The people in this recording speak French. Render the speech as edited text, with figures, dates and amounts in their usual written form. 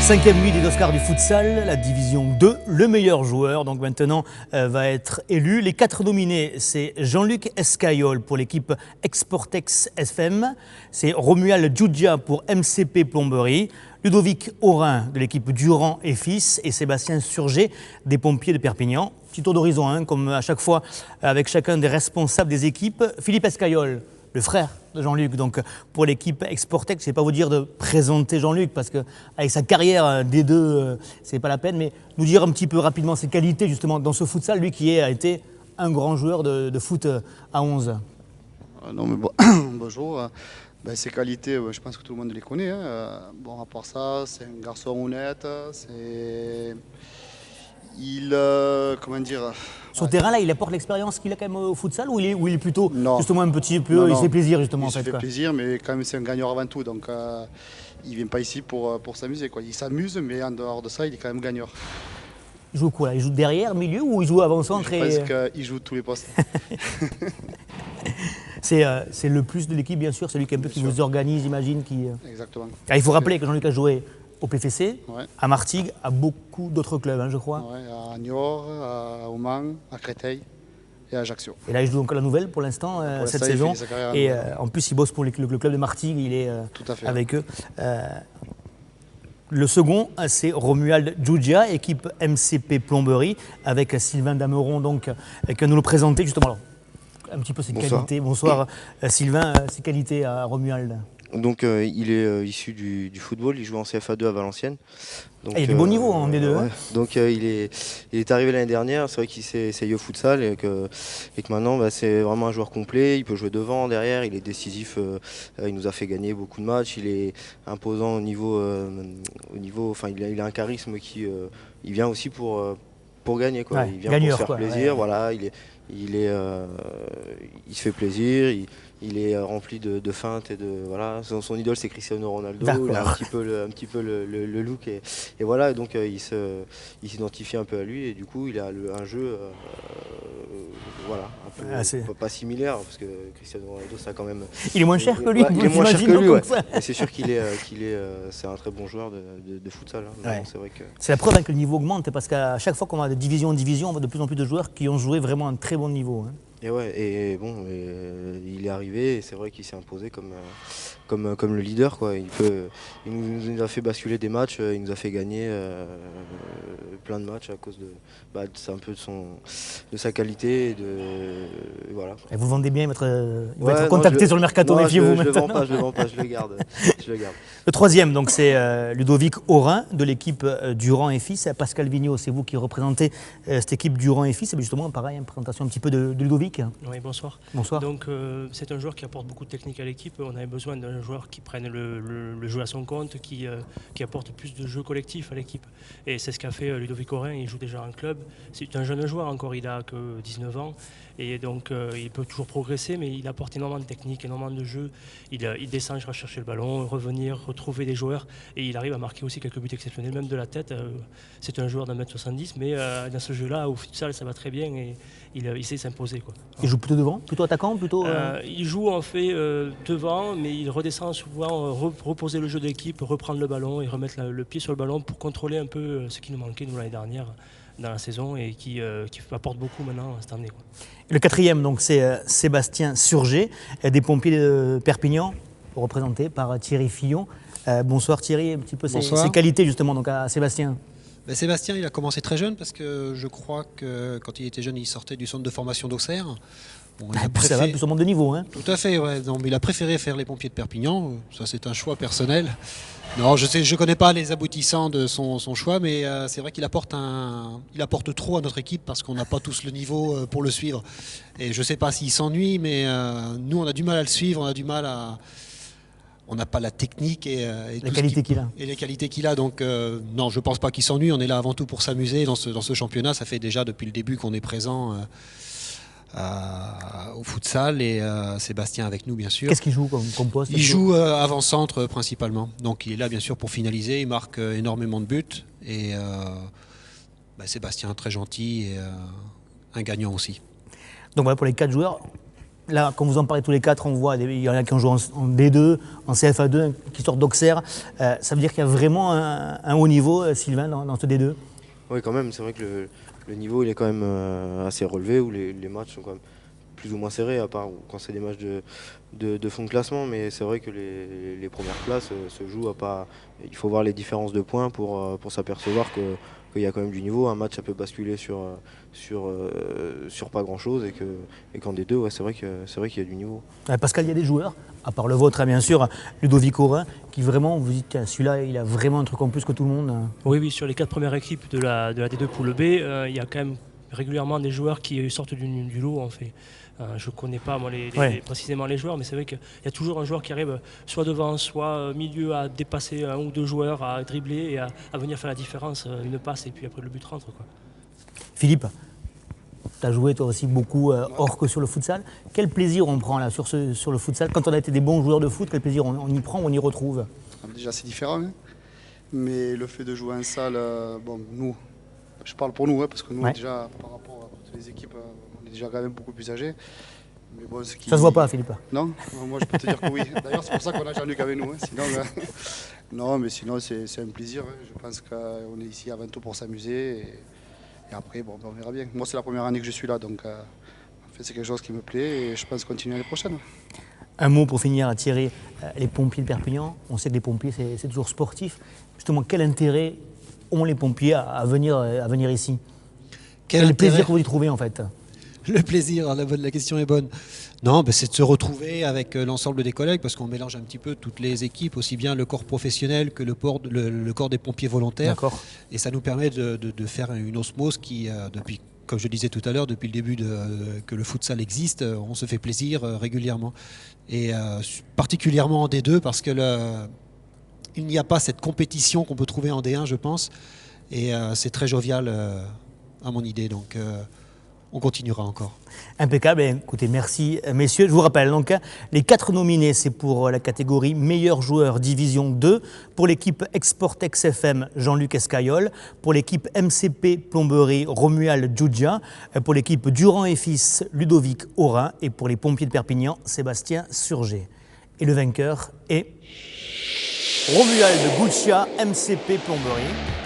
5e nuit des Oscars du futsal, la division 2, le meilleur joueur donc maintenant va être élu. Les 4 nominés, c'est Jean-Luc Escayol pour l'équipe Exportex FM, c'est Romuald Giugia pour MCP Plomberie, Ludovic Aurin de l'équipe Durand et Fils et Sébastien Surgé des pompiers de Perpignan. Petit tour d'horizon, hein, comme à chaque fois avec chacun des responsables des équipes. Philippe Escayol, le frère de Jean-Luc, donc pour l'équipe Exportex, je ne vais pas vous dire de présenter Jean-Luc parce qu'avec sa carrière des deux, c'est pas la peine, mais nous dire un petit peu rapidement ses qualités justement dans ce futsal, lui qui a été un grand joueur de foot à 11. Non mais bon, bonjour. Ses qualités, je pense que tout le monde les connaît. Hein. Bon, à part ça, c'est un garçon honnête. Comment dire. Sur le terrain, là, il apporte l'expérience qu'il a quand même au futsal ou il est plutôt non. justement un petit peu, il se fait plaisir justement il en fait. Il se fait plaisir, mais quand même c'est un gagnant avant tout, donc il ne vient pas ici pour s'amuser. Il s'amuse, mais en dehors de ça, il est quand même gagnant. Il joue quoi là? Il joue derrière, milieu ou il joue avant-centre? Je pense qu'il joue tous les postes. C'est le plus de l'équipe, bien sûr, celui qui vous organise, j'imagine. Exactement. Il faut rappeler que Jean-Luc a joué au PFC, ouais. À Martigues, à beaucoup d'autres clubs, hein, je crois. Ouais, à Niort, à Oman, à Créteil et à Ajaccio. Et là, il joue donc à la Nouvelle pour l'instant, cette saison. Et en plus, il bosse pour le club de Martigues, il est avec eux. Le second, c'est Romuald Giugia, équipe MCP Plomberie, avec Sylvain Dameron, donc, qui va nous le présenter justement. Alors, un petit peu ses qualités. Bonsoir Sylvain, ses qualités à Romuald. Donc il est issu du football, il joue en CFA2 à Valenciennes. Donc, il est du bon niveau en D2. Ouais. Donc il est arrivé l'année dernière, c'est vrai qu'il s'est essayé au futsal et que maintenant c'est vraiment un joueur complet, il peut jouer devant, derrière, il est décisif, il nous a fait gagner beaucoup de matchs, il est imposant au niveau enfin il a un charisme qui il vient aussi pour gagner quoi. Ouais, il vient gagneur, pour se faire plaisir, voilà, il se fait plaisir, il est rempli de feintes et de voilà. Son idole c'est Cristiano Ronaldo, il a un petit peu le look et voilà, donc il s'identifie un peu à lui et du coup il a un jeu voilà, un peu pas similaire parce que Cristiano Ronaldo ça quand même. Il est moins cher que lui. Ouais, il est moins cher que lui, ouais. C'est sûr c'est un très bon joueur de futsal. Hein. Ouais. C'est vrai que c'est la preuve que le niveau augmente parce qu'à chaque fois qu'on va de division en division, on voit de plus en plus de joueurs qui ont joué vraiment à un très bon niveau. Hein. Et ouais, et bon, il est arrivé et c'est vrai qu'il s'est imposé comme le leader, quoi. Il nous a fait basculer des matchs, il nous a fait gagner plein de matchs à cause c'est un peu de sa qualité et voilà. Et vous vendez bien, il va être contacté sur le mercato, méfiez-vous maintenant. Je le vends pas, je le garde. Le troisième, donc c'est Ludovic Aurin de l'équipe Durand et Fils. Pascal Vigneault, c'est vous qui représentez cette équipe Durand et Fils. Et justement, pareil, une présentation un petit peu de Ludovic. Oui, bonsoir. Bonsoir. Donc c'est un joueur qui apporte beaucoup de technique à l'équipe. On avait besoin d'un joueur qui prenne le jeu à son compte, qui apporte plus de jeu collectif à l'équipe. Et c'est ce qu'a fait Ludovic Aurin. Il joue déjà en club. C'est un jeune joueur encore, il a que 19 ans. Et donc il peut toujours progresser, mais il apporte énormément de technique, énormément de jeu. Il descend, il va chercher le ballon, revenir, retrouver des joueurs. Et il arrive à marquer aussi quelques buts exceptionnels, même de la tête. C'est un joueur d'1m70, mais dans ce jeu-là, au futsal, ça va très bien et il sait s'imposer. Quoi. Il joue plutôt devant, plutôt attaquant, plutôt. Il joue en fait devant, mais il redescend souvent, reposer le jeu d'équipe, reprendre le ballon et remettre le pied sur le ballon pour contrôler un peu ce qui nous manquait nous l'année dernière dans la saison et qui apporte beaucoup maintenant cette année. Quoi. Le quatrième, donc, c'est Sébastien Surgé, des pompiers de Perpignan, représenté par Thierry Fillon. Bonsoir Thierry, un petit peu ses qualités justement donc, à Sébastien. Sébastien, il a commencé très jeune parce que je crois que quand il était jeune, il sortait du centre de formation d'Auxerre. Bon, ça va, plus au monde de niveau. Hein. Tout à fait, ouais. Non, mais il a préféré faire les pompiers de Perpignan. Ça, c'est un choix personnel. Non, je connais pas les aboutissants de son choix, mais c'est vrai qu'il apporte trop à notre équipe parce qu'on n'a pas tous le niveau pour le suivre. Et je sais pas s'il s'ennuie, mais nous, on a du mal à le suivre, on n'a pas la technique et les qualités qu'il a. Et les qualités qu'il a. Donc non, je ne pense pas qu'il s'ennuie. On est là avant tout pour s'amuser dans ce championnat. Ça fait déjà depuis le début qu'on est présent au futsal et Sébastien avec nous bien sûr. Qu'est-ce qu'il joue comme poste? Il joue avant-centre principalement. Donc il est là bien sûr pour finaliser. Il marque énormément de buts. Et Sébastien très gentil et un gagnant aussi. Donc voilà pour les 4 joueurs. Là, quand vous en parlez tous les quatre, on voit, il y en a qui ont joué en D2, en CFA2, qui sortent d'Auxerre. Ça veut dire qu'il y a vraiment un haut niveau, Sylvain, dans ce D2? Oui, quand même, c'est vrai que le niveau il est quand même assez relevé, où les matchs sont quand même plus ou moins serrés, à part quand c'est des matchs de fond de classement, mais c'est vrai que les premières places se jouent à pas. Il faut voir les différences de points pour s'apercevoir qu'il y a quand même du niveau. Un match ça peut basculer sur pas grand chose, et qu'en D2, ouais, c'est vrai qu'il y a du niveau. Pascal, il y a des joueurs, à part le vôtre, hein, bien sûr, Ludovic Aurin, qui vraiment, vous dites, celui-là, il a vraiment un truc en plus que tout le monde. Oui, sur les 4 premières équipes de la D2 poule B, il y a quand même régulièrement des joueurs qui sortent du lot, en fait. Je ne connais pas moi, précisément les joueurs, mais c'est vrai qu'il y a toujours un joueur qui arrive soit devant, soit milieu, à dépasser un ou deux joueurs, à dribbler et à venir faire la différence, une passe et puis après le but rentre, quoi. Philippe, tu as joué toi aussi beaucoup hors que sur le futsal. Quel plaisir on prend là sur le futsal? Quand on a été des bons joueurs de foot, quel plaisir on y prend, on y retrouve? Déjà, c'est différent, hein. Mais le fait de jouer en salle, bon, nous, je parle pour nous, hein, parce que nous, Ouais. déjà, par rapport à toutes les équipes, on est déjà quand même beaucoup plus âgés. Mais bon, ce qui... Ça se voit pas, Philippe? Non, moi je peux te dire que oui. D'ailleurs, c'est pour ça qu'on a Jean-Luc avec nous, hein. Sinon, non, mais sinon, c'est un plaisir, hein. Je pense qu'on est ici avant tout pour s'amuser. Et après, bon, on verra bien. Moi, c'est la première année que je suis là, donc en fait, c'est quelque chose qui me plaît et je pense continuer l'année prochaine. Un mot pour finir à Thierry, les pompiers de Perpignan. On sait que les pompiers, c'est toujours sportif. Justement, quel intérêt ont les pompiers à venir ici? Quel plaisir que vous y trouvez en fait? Le plaisir, la question est bonne. Non, c'est de se retrouver avec l'ensemble des collègues, parce qu'on mélange un petit peu toutes les équipes, aussi bien le corps professionnel que le corps des pompiers volontaires. D'accord. Et ça nous permet de faire une osmose qui, depuis, comme je le disais tout à l'heure, depuis le début que le futsal existe, on se fait plaisir régulièrement. Et particulièrement en D2, parce que il n'y a pas cette compétition qu'on peut trouver en D1, je pense. Et c'est très jovial à mon idée. Donc on continuera encore. Impeccable. Écoutez, merci messieurs. Je vous rappelle donc les 4 nominés, c'est pour la catégorie meilleur joueur division 2, pour l'équipe Exportex FM Jean-Luc Escaillol, pour l'équipe MCP Plomberie Romuald Giugia, pour l'équipe Durand et Fils Ludovic Aurin et pour les pompiers de Perpignan Sébastien Surgé. Et le vainqueur est Romuald Giugia MCP Plomberie.